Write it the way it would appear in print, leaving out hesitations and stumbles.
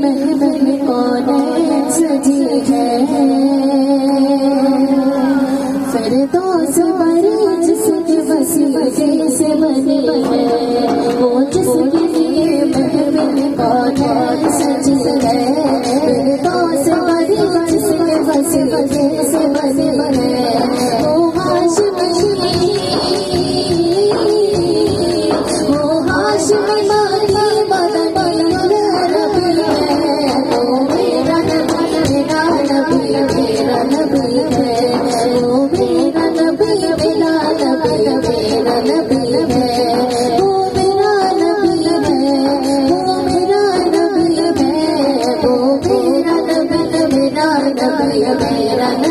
महफिल कौन सजी है, फिरदौस बरी जिसकी वसीले से बनी है, वो जिसके लिए महफिल कौन सजी है, फिरदौस बरी जिसके वसीले से बनी है, वो हाशिमी मेरा